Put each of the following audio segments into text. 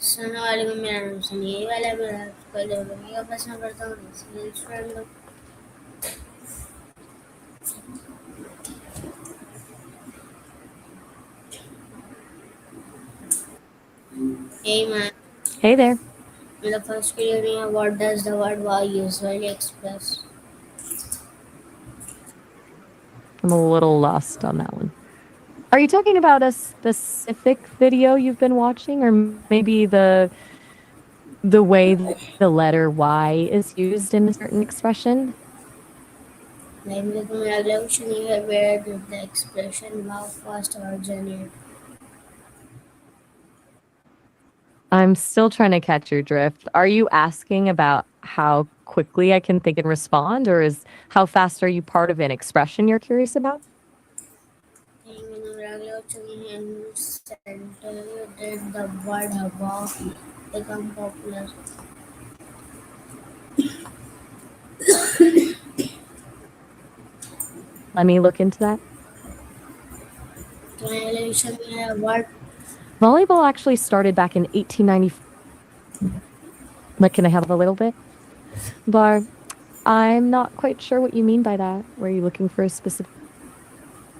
सुनने वाले में मेरा नाम सनी है। ये वाला मेरा पहले मैं का प्रश्न करता हूँ स्टूडेंट लोग। Hey man, Hey there. in the first video, what does the word wow usually express? I'm a little lost on that one. Are you talking about a specific video you've been watching, or maybe the way the letter Y is used in a certain expression? Maybe the regulation here where did the expression wow first originate? I'm still trying to catch your drift. Are you asking about how quickly I can think and respond, or is how fast are you part of an expression you're curious about? Maybe the regulation in center did the word wow become popular? Let me look into that. The regulation here what Volleyball actually started back in 1890. Like, can I have a little bit? Bar, I'm not quite sure what you mean by that. Were you looking for a specific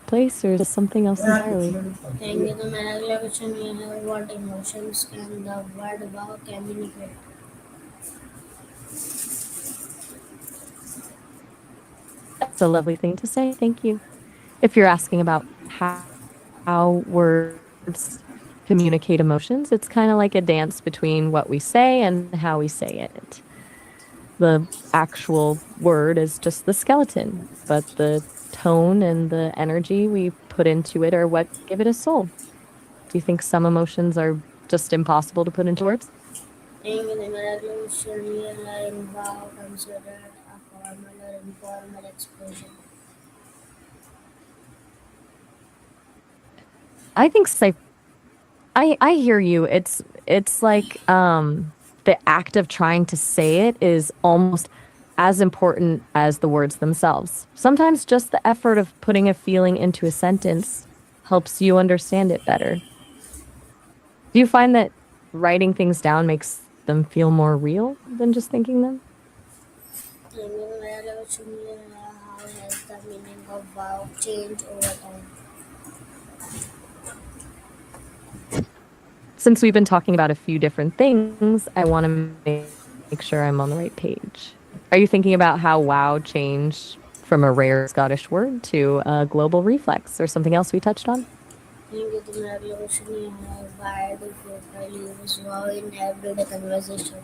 place or just something else entirely? maybe the regulation here what emotions can the word wow communicate? That's a lovely thing to say. Thank you. If you're asking about how words communicate emotions, it's kind of like a dance between what we say and how we say it. The actual word is just the skeleton, but the tone and the energy we put into it are what give it a soul. Do you think some emotions are just impossible to put into words? Maybe the regulation here wow considered a formal or informal expression. I think I hear you. It's like the act of trying to say it is almost as important as the words themselves. Sometimes just the effort of putting a feeling into a sentence helps you understand it better. Do you find that writing things down makes them feel more real than just thinking them? Maybe the regulation here how has the meaning of wow changed over time? Since we've been talking about a few different things, I want to make sure I'm on the right page. Are you thinking about how wow changed from a rare Scottish word to a global reflex or something else we touched on? Maybe the regulation here why do people use wow in everyday conversation?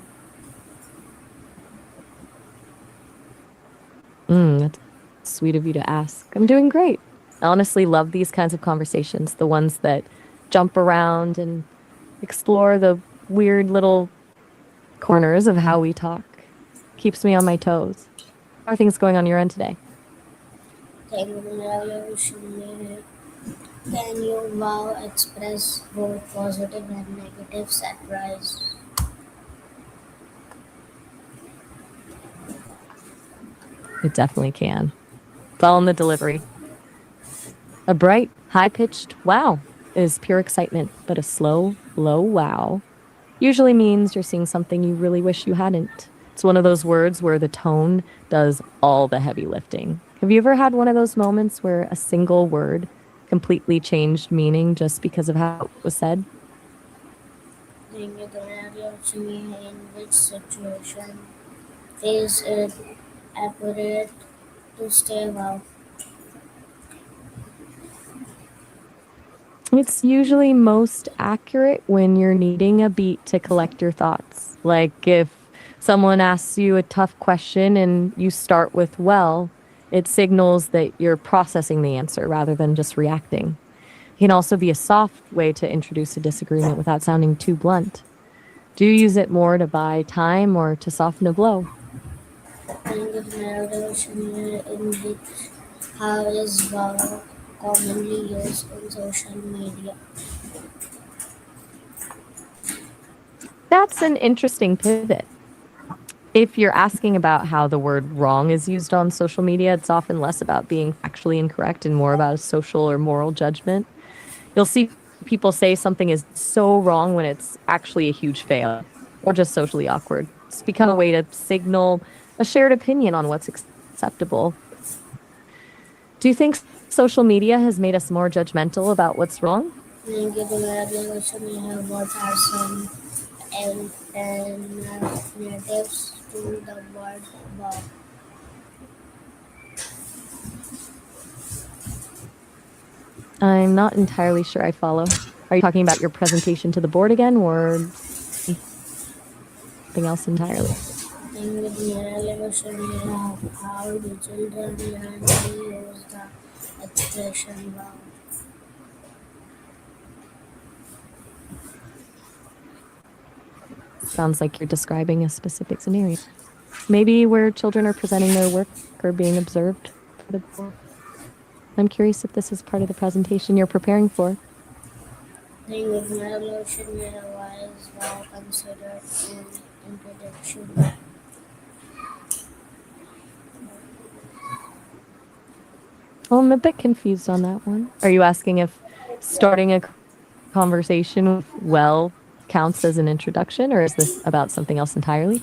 That's sweet of you to ask. I'm doing great. I honestly love these kinds of conversations, the ones that jump around and explore the weird little corners of how we talk. Keeps me on my toes. How are things going on your end today? Maybe the regulation here can you wow express both positive and negative surprise? It definitely can. It's all in the delivery. A bright, high pitched wow is pure excitement, but a slow, low wow usually means you're seeing something you really wish you hadn't. It's one of those words where the tone does all the heavy lifting. Have you ever had one of those moments where a single word completely changed meaning just because of how it was said? Maybe the regulation here in which situation is it appropriate to stay wow? It's usually most accurate when you're needing a beat to collect your thoughts. Like if someone asks you a tough question and you start with, well, it signals that you're processing the answer rather than just reacting. It can also be a soft way to introduce a disagreement without sounding too blunt. Do you use it more to buy time or to soften a blow? Maybe the regulation here in which how is wow commonly used in social media? That's an interesting pivot. If you're asking about how the word wrong is used on social media, it's often less about being factually incorrect and more about a social or moral judgment. You'll see people say something is so wrong when it's actually a huge fail or just socially awkward. It's become a way to signal a shared opinion on what's acceptable. Do you think social media has made us more judgmental about what's wrong? Thank you. The other question we have, what are some alternatives to the word wow? I'm not entirely sure I follow. Are you talking about your presentation to the board again or something else entirely? And with the other question we have, how do children learn to use the expression wow? Sounds like you're describing a specific scenario. Maybe where children are presenting their work or being observed by the board. I'm curious if this is part of the presentation you're preparing for. Then with the other question we have, why is wow considered an introduction? Well, I'm a bit confused on that one. Are you asking if starting a conversation with well counts as an introduction, or is this about something else entirely?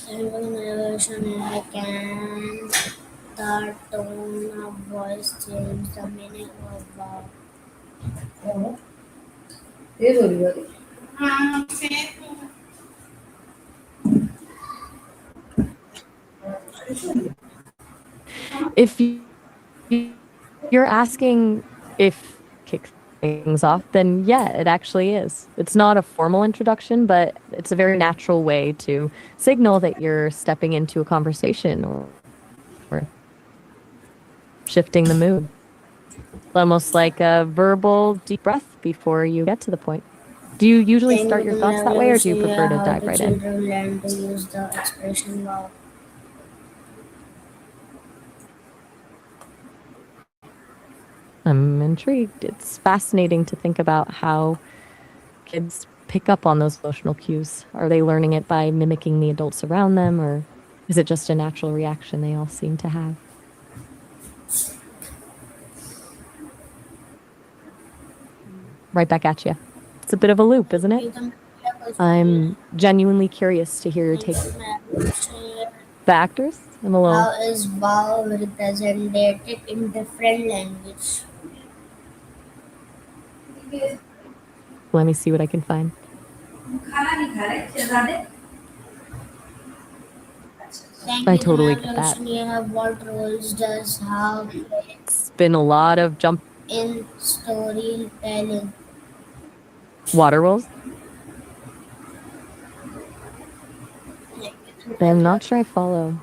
And with the other question I can the tone of voice change the meaning of wow? If you're asking if kick things off, then yeah, it actually is. It's not a formal introduction, but it's a very natural way to signal that you're stepping into a conversation or shifting the mood. Almost like a verbal deep breath before you get to the point. Do you usually Then start with your the thoughts that way, or do you evolution, prefer to how dive do right in? children learn to use the expression wow? I'm intrigued. It's fascinating to think about how kids pick up on those emotional cues. Are they learning it by mimicking the adults around them, or is it just a natural reaction they all seem to have? Right back at you. It's a bit of a loop, isn't it? You can I'm genuinely curious to hear your think take. of my evolution. The actors? I'm alone. How is wow represented in different language? Let me see what I can find. Thank I you. The totally get that. evolution, you have what roles does how play It's been a lot of jump in storytelling? water rolls. Thank you. I'm not sure I follow.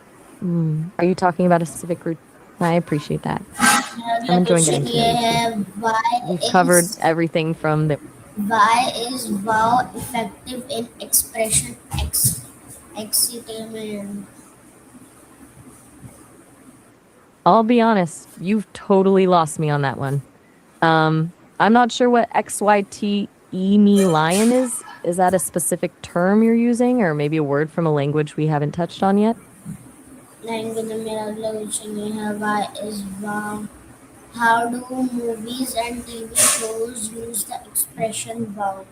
Are you talking about a specific route? I appreciate that. I'm enjoying Evolution, getting to you know you too. have We've covered everything from the. why is wow effective in expression excitement? I'll be honest, you've totally lost me on that one. I'm not sure what XYT me lion is. Is that a specific term you're using, or maybe a word from a language we haven't touched on yet? Language and evolution, you have why is wow. How do movies and TV shows use the expression wow?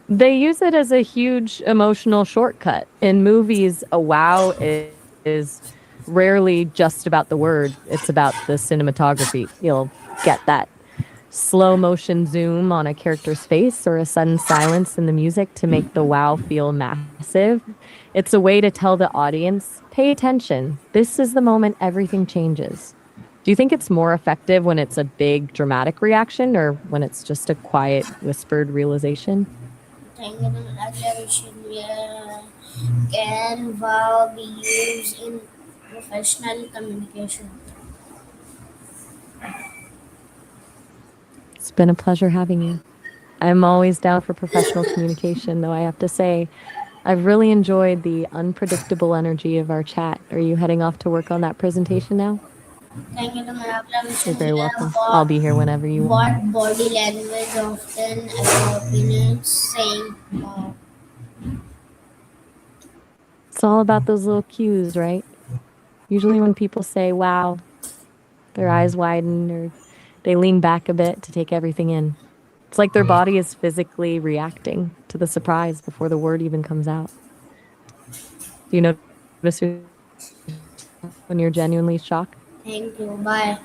They use it as a huge emotional shortcut. In movies, a wow is rarely just about the word, it's about the cinematography. You'll get that slow motion zoom on a character's face or a sudden silence in the music to make the wow feel massive. It's a way to tell the audience, pay attention. This is the moment everything changes. Do you think it's more effective when it's a big dramatic reaction or when it's just a quiet, whispered realization? Tangible evolution, can wow be used in professional communication? It's been a pleasure having you. I'm always down for professional communication, though I have to say, I've really enjoyed the unpredictable energy of our chat. Are you heading off to work on that presentation now? Tangible You're evolution, very welcome. I'll be here whenever you want. what body language often accompanies saying wow? It's all about those little cues, right? Usually, when people say, wow, their eyes widen or they They lean back a bit to take everything in. It's like their body is physically reacting to the surprise before the word even comes out. Do you notice yourself when you're genuinely shocked? Thank you. Bye.